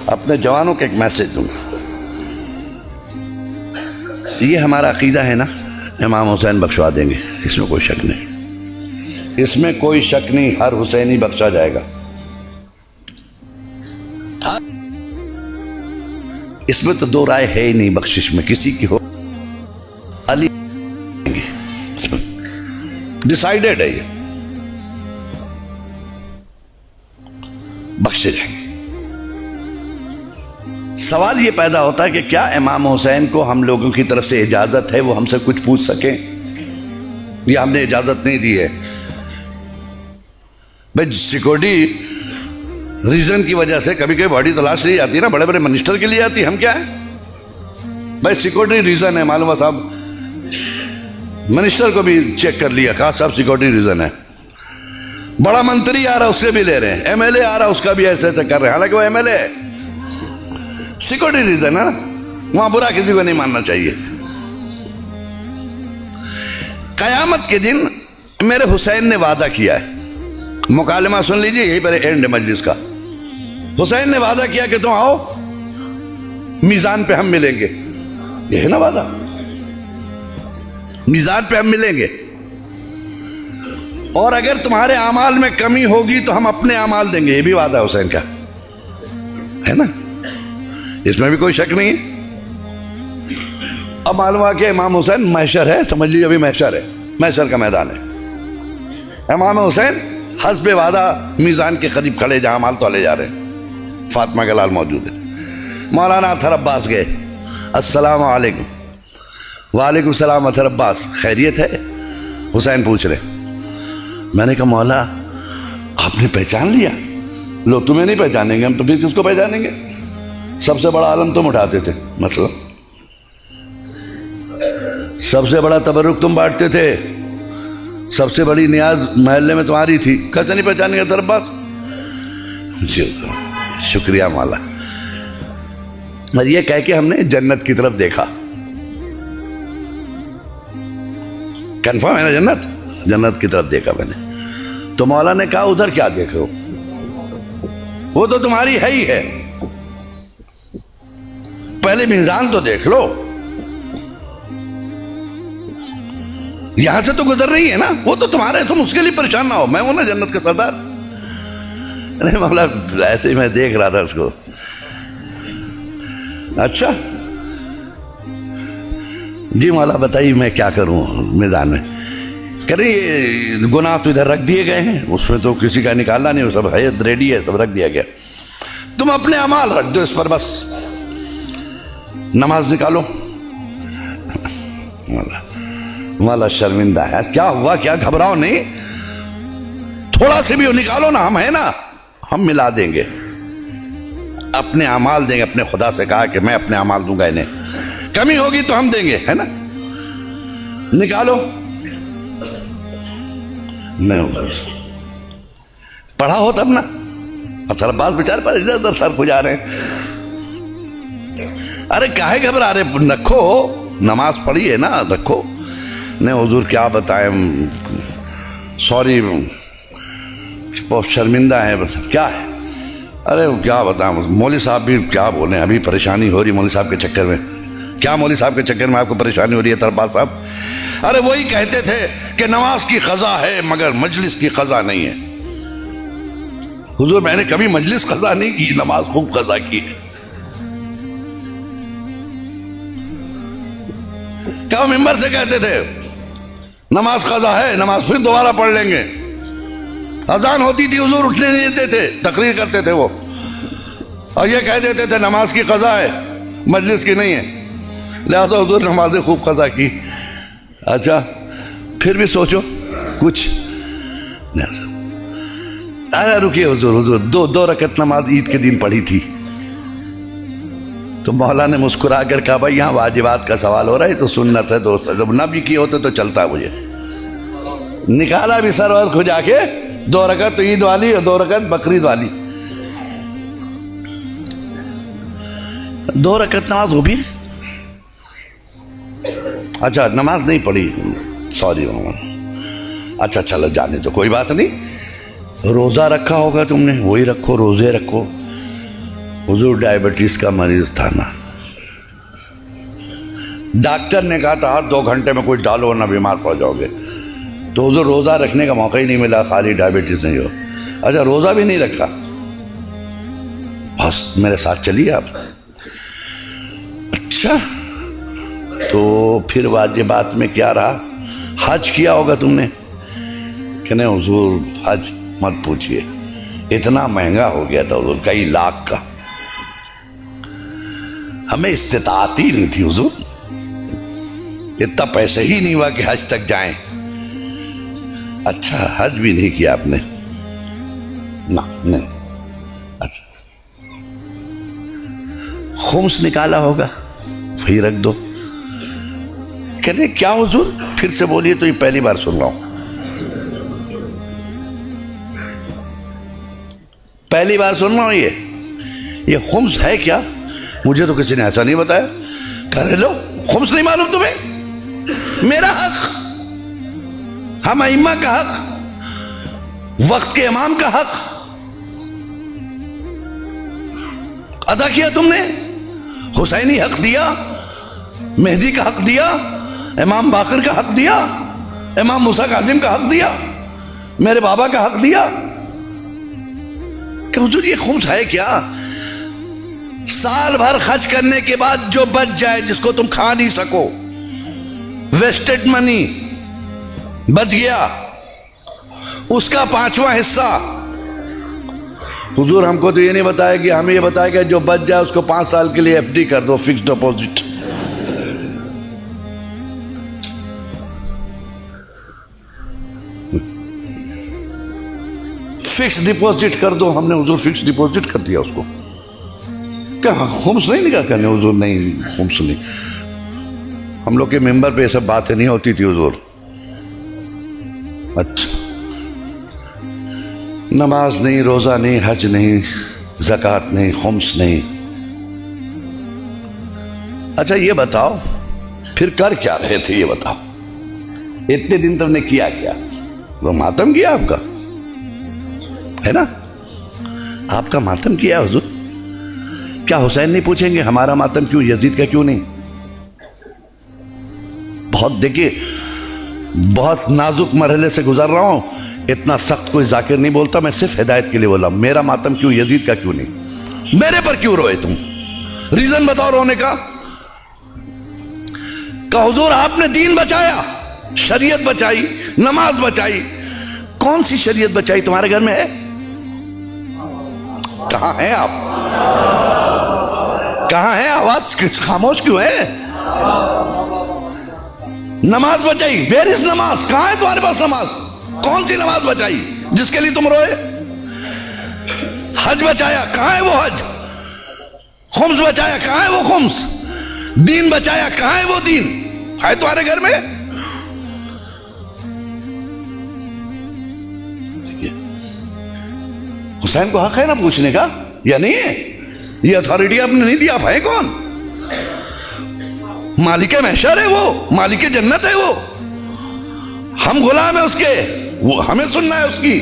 अपने जवानों को एक मैसेज दूंगा। ये हमारा अकीदा है ना, इमाम हुसैन बख्शवा देंगे, इसमें कोई शक नहीं, इसमें कोई शक नहीं, हर हुसैनी बख्शा जाएगा। इसमें तो दो राय है ही नहीं, बख्शिश में किसी की हो, अली डिसाइडेड है, ये बख्शे जाएंगे। सवाल ये पैदा होता है कि क्या इमाम हुसैन को हम लोगों की तरफ से इजाजत है वो हमसे कुछ पूछ सकें, या हमने इजाजत नहीं दी है? भाई सिक्योरिटी रीजन की वजह से कभी कभी बॉडी तलाश ली जाती है ना, बड़े बड़े मिनिस्टर के लिए आती है, हम क्या है भाई सिक्योरिटी रीजन है, मालूम है साहब, मिनिस्टर को भी चेक कर लिया, कहा साहब सिक्योरिटी रीजन है। बड़ा मंत्री आ रहा है उससे भी ले रहे हैं, एमएलए आ रहा है उसका भी ऐसे ऐसे कर रहे हैं, हालांकि वो एमएलए है, सिक्योरिटी रीजन है ना, वहां बुरा किसी को नहीं मानना चाहिए। कयामत के दिन मेरे हुसैन ने वादा किया है, मुकालमा सुन लीजिए, यही पर एंड है मजलिस का। हुसैन ने वादा किया कि तुम आओ मीजान पे हम मिलेंगे, ये है ना वादा, मीजान पे हम मिलेंगे, और अगर तुम्हारे अमाल में कमी होगी तो हम अपने अमाल देंगे, ये भी वादा है हुसैन का, है ना, इसमें भी कोई शक नहीं है। अब मालूम हुआ कि इमाम हुसैन महशर है, समझ लीजिए अभी महशर है, महशर का मैदान है। इमाम हुसैन हस्बे वादा मीज़ान के करीब खड़े, जहां माल तोले जा रहे हैं, फातिमा का लाल मौजूद है। मौलाना अतहर अब्बास गए, अस्सलाम वालेकुम। वालेकुम सलाम अतहर अब्बास, खैरियत है? हुसैन पूछ रहे। मैंने कहा मौला आपने पहचान लिया? लो तुम्हें नहीं पहचानेंगे हम तो फिर किसको पहचानेंगे? सबसे बड़ा आलम तुम उठाते थे, मसला सबसे बड़ा तबरुक तुम बांटते थे, सबसे बड़ी नियाज महल्ले में तुम्हारी थी, कैसे नहीं पहचानेंगे अतहर अब्बास? शुक्रिया मौला। और ये कह के हमने जन्नत की तरफ देखा, कंफर्म है ना, जन्नत, जन्नत की तरफ देखा मैंने। तो मौला ने कहा उधर क्या देख रहे हो, वो तो तुम्हारी है ही है, पहले मीज़ान तो देख लो, यहां से तो गुजर रही है ना, वो तो तुम्हारे, तुम उसके लिए परेशान ना हो, मैं हूं ना जन्नत का सरदार। अरे मौला ऐसे ही मैं देख रहा था उसको। अच्छा जी मौला बताइए मैं क्या करूं मीज़ान में? कह रहे ये गुनाह तो इधर रख दिए गए हैं, उसमें तो किसी का निकालना नहीं, सब है रेडी है, सब रख दिया गया, तुम अपने अमाल रख दो इस पर बस, नमाज निकालो। मौला शर्मिंदा है, क्या हुआ, क्या घबराओ नहीं, थोड़ा से भी वो निकालो ना, हम है ना, हम मिला देंगे, अपने अमाल देंगे। अपने खुदा से कहा कि मैं अपने अमाल दूंगा इन्हें, कमी होगी तो हम देंगे, है ना, निकालो। नहीं पढ़ा हो तब ना, अब सर बात बेचारे पर इधर उधर सर खुजा रहे हैं। अरे काहे घबरा रहे, रखो, नमाज पढ़ी है ना, रखो। नहीं हुजूर क्या बताएं, सॉरी बहुत शर्मिंदा है, बस क्या है? अरे क्या बताएं, मौली साहब भी क्या बोले, अभी परेशानी हो रही मौली साहब के चक्कर में। क्या मौली साहब के चक्कर में आपको परेशानी हो रही है तरबाज साहब? अरे वही कहते थे कि नमाज की खजा है मगर मजलिस की खजा नहीं है। हुजूर मैंने कभी मजलिस खजा नहीं की, नमाज खूब खजा की है। क्या मिंबर से कहते थे नमाज खजा है, नमाज फिर दोबारा पढ़ लेंगे। अजान होती थी हुजूर उठने नहीं देते थे, तकरीर करते थे वो, और ये कह देते थे नमाज की खजा है मजलिस की नहीं है, लिहाजा हुजूर नमाजें खूब खजा की। अच्छा फिर भी सोचो कुछ। अरे रुकिए हुजूर, हुजूर दो रकत नमाज ईद के दिन पढ़ी थी। तो मौला ने मुस्कुरा कर कहा भाई यहाँ वाजिबात का सवाल हो रहा है, तो सुन्नत है, दोस्त जब ना भी किए होते तो चलता मुझे। निकाला भी सर और खुजा के, 2 रकत तो ईद वाली और 2 रकत बकरीद वाली, 2 रकत नमाज हो भी। अच्छा नमाज नहीं पढ़ी, सॉरी मामा। अच्छा चलो जाने दो, कोई बात नहीं। रोजा रखा होगा तुमने, वही रखो, रोजे रखो। हुजूर डायबिटीज का मरीज था ना, डॉक्टर ने कहा था हर 2 घंटे में कुछ डालो वरना बीमार पड़ जाओगे। तो हुजूर रोज़ा रखने का मौका ही नहीं मिला, खाली डायबिटीज नहीं हो। अच्छा, रोज़ा भी नहीं रखा, बस मेरे साथ चलिए आप। अच्छा, तो फिर वाजिबात में क्या रहा? हज किया होगा तुमने? कि नहीं हुजूर हज मत पूछिए, इतना महंगा हो गया था हुजूर, कई लाख का, हमें इस्तिताअत ही नहीं थी हुजूर, इतना पैसे ही नहीं हुआ कि हज तक जाएं। अच्छा, हज भी नहीं किया आपने? ना, नहीं। अच्छा, खुम्स निकाला होगा, वही रख दो। कहने क्या हुजूर? फिर से बोलिए, तो ये पहली बार सुन रहा हूं, पहली बार सुन रहा हूं। ये खुम्स है क्या? मुझे तो किसी ने ऐसा नहीं बताया। कह रहे लो खुम्स नहीं मालूम तुम्हें? मेरा हक, हम अइम्मा का हक, वक्त के इमाम का हक अदा किया तुमने। हुसैनी हक दिया, मेहदी का हक दिया, इमाम बाकर का हक दिया, इमाम मूसा काजिम का हक दिया, मेरे बाबा का हक दिया। कि हुजूर ये खुम्स है क्या? साल भर खर्च करने के बाद जो बच जाए, जिसको तुम खा नहीं सको, वेस्टेड मनी बच गया, उसका 5वां हिस्सा। हुजूर हमको तो ये नहीं बताया कि हमें ये बताया कि जो बच जाए उसको 5 साल के लिए एफडी कर दो, फिक्स डिपॉजिट। फिक्स डिपॉजिट कर दो। हमने हुजूर फिक्स डिपॉजिट कर दिया उसको। क्या खुम्स नहीं निकाल करने? हुजूर नहीं, खुम्स नहीं। हम लोग के मेंबर पे ये सब बातें नहीं होती थी हुजूर। अच्छा, नमाज नहीं, रोजा नहीं, हज नहीं, ज़कात नहीं, खुम्स नहीं। अच्छा ये बताओ फिर कर क्या रहे थे? ये बताओ, इतने दिन तुमने किया क्या? वो मातम किया आपका, है ना? आपका मातम किया हुजूर। क्या हुसैन नहीं पूछेंगे हमारा मातम क्यों, यजीद का क्यों नहीं? बहुत देखिए, बहुत नाजुक मरहले से गुजर रहा हूं, इतना सख्त कोई जाकिर नहीं बोलता, मैं सिर्फ हिदायत के लिए बोला। मेरा मातम क्यों, यजीद का क्यों नहीं? मेरे पर क्यों रोए तुम? रीजन बताओ रोने का। हुजूर आपने दीन बचाया, शरीयत बचाई, नमाज बचाई। कौन सी शरीयत बचाई तुम्हारे घर में है? कहां है आप? कहां है? आवाज खामोश क्यों है? नमाज बचाई, वेयर इज नमाज? कहां है तुम्हारे पास नमाज? कौन सी नमाज बचाई जिसके लिए तुम रोए? हज बचाया, कहां है वो हज? खुम्स बचाया, कहां है वो खुम्स? दीन बचाया, कहां है वो दीन? है तुम्हारे घर में? हुसैन को हक है ना पूछने का, या नहीं है? ये अथॉरिटी आपने नहीं दिया। आप है कौन? मालिक महशर है वो, मालिक जन्नत है वो, हम गुलाम है उसके, वो हमें सुनना है उसकी।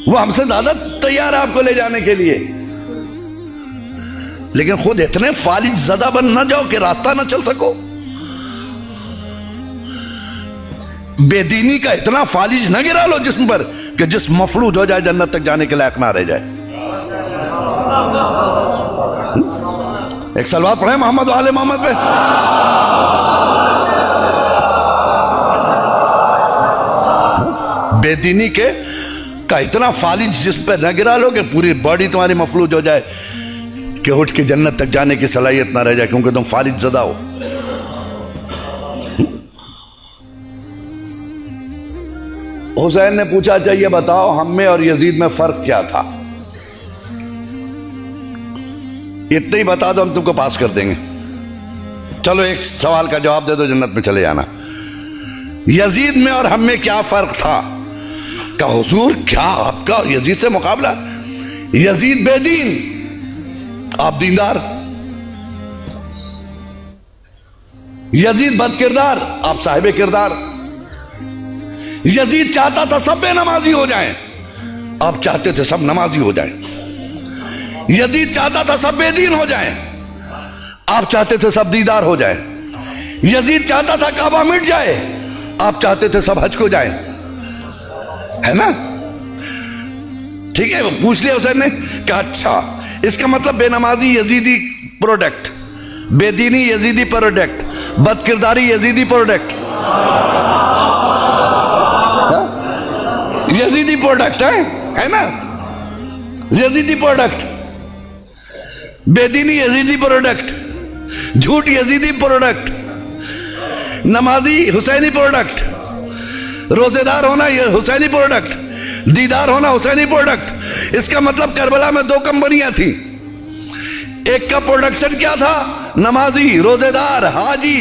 वो हमसे ज्यादा तैयार है आपको ले जाने के लिए, लेकिन खुद इतने फालिज ज़दा बन ना जाओ कि रास्ता ना चल सको। बेदीनी का इतना फालिज न गिरा लो जिस्म पर कि जिस्म मफलूज हो जाए, जन्नत तक जाने के लायक ना रह जाए। एक सलवात पढ़े मोहम्मद वाले मोहम्मद पे। बेदीनी के का इतना फालिज जिस्म पे न गिरा लो कि पूरी बॉडी तुम्हारी मफलूज हो जाए कि उठ के जन्नत तक जाने की सलाहियत ना रह जाए, क्योंकि तुम फालिज ज़दा हो। हुसैन ने पूछा, चाहिए बताओ हम में और यजीद में फर्क क्या था? इतना ही बता दो, हम तुमको पास कर देंगे। चलो एक सवाल का जवाब दे दो, जन्नत में चले जाना। यजीद में और हम में क्या फर्क था? का हुजूर क्या आपका और यजीद से मुकाबला? यजीद बेदीन, आप दीनदार। यजीद बदकिरदार, आप साहिब किरदार। यजीद चाहता था सब बेनमाजी हो जाएं, आप चाहते थे सब नमाजी हो जाए। यजीद चाहता था सब बेदीन हो जाए, आप चाहते थे सब दीदार हो जाए। यजीद चाहता था काबा मिट जाए, आप चाहते थे सब हज को जाए, है ना? ठीक है, पूछ लिया हुसैन ने कहा अच्छा इसका मतलब बेनमाजी यजीदी प्रोडक्ट, बेदीनी यजीदी प्रोडक्ट, बदकिरदारी यजीदी प्रोडक्ट, यजीदी प्रोडक्ट है ना? यजीदी प्रोडक्ट, बेदीनी यजीदी प्रोडक्ट, झूठ यजीदी प्रोडक्ट, नमाजी हुसैनी प्रोडक्ट, रोजेदार होना ये हुसैनी प्रोडक्ट, दीदार होना हुसैनी प्रोडक्ट। इसका मतलब करबला में 2 कंपनियां थी, एक का प्रोडक्शन क्या था? नमाजी, रोजेदार, हाजी,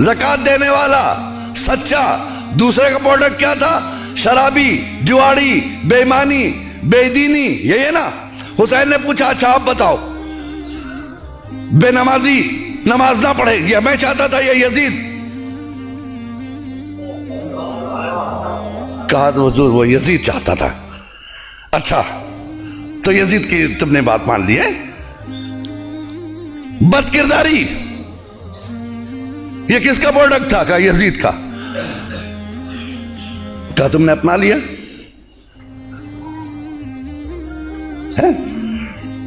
ज़कात देने वाला, सच्चा। दूसरे का प्रोडक्ट क्या था? शराबी, जुआड़ी, बेईमानी, बेदीनी। यही है ना? हुसैन ने पूछा अच्छा आप बताओ, बेनमाजी नमाज ना पढ़े, यह मैं चाहता था, यह यजीद। कहा तो वो यजीद चाहता था। अच्छा तो यजीद की तुमने बात मान ली है। बदकिरदारी ये किसका प्रोडक्ट था? कहा यजीद का। कहा तुमने अपना लिया है?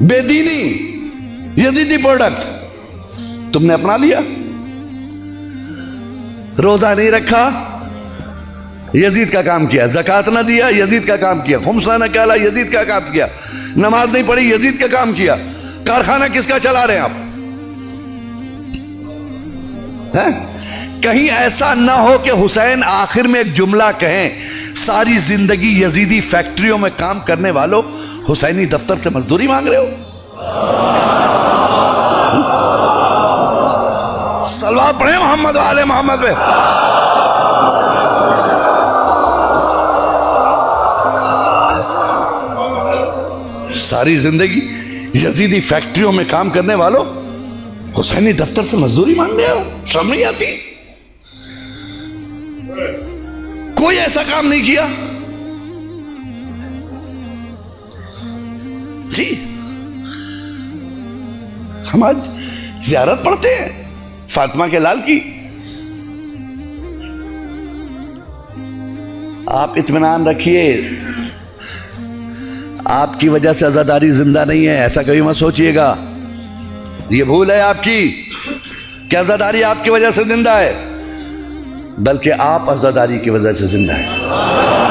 बेदीनी यजीदी प्रोडक्ट तुमने अपना लिया। रोजा नहीं रखा, यजीद का काम किया। ज़कात ना दिया, यजीद का काम किया। खुम्स ना निकाला, यजीद का काम किया। नमाज नहीं पढ़ी, यजीद का काम किया। कारखाना किसका चला रहे हैं आप? है? कहीं ऐसा ना हो कि हुसैन आखिर में एक जुमला कहें, सारी जिंदगी यजीदी फैक्ट्रियों में काम करने वालों हुसैनी दफ्तर से मजदूरी मांग रहे हो। सलवात पढ़े मोहम्मद वाले मोहम्मद पे। सारी जिंदगी यजीदी फैक्ट्रियों में काम करने वालों हुसैनी दफ्तर से मजदूरी मांग रहे हो। शर्म नहीं आती? कोई ऐसा काम नहीं किया जी। हम आज ज़ियारत पढ़ते हैं फातिमा के लाल की। आप इत्मीनान रखिए, आपकी वजह से आजादारी जिंदा नहीं है, ऐसा कभी मत सोचिएगा। ये भूल है आपकी कि आजादारी आपकी वजह से जिंदा है, बल्कि आप आजादारी की वजह से जिंदा है।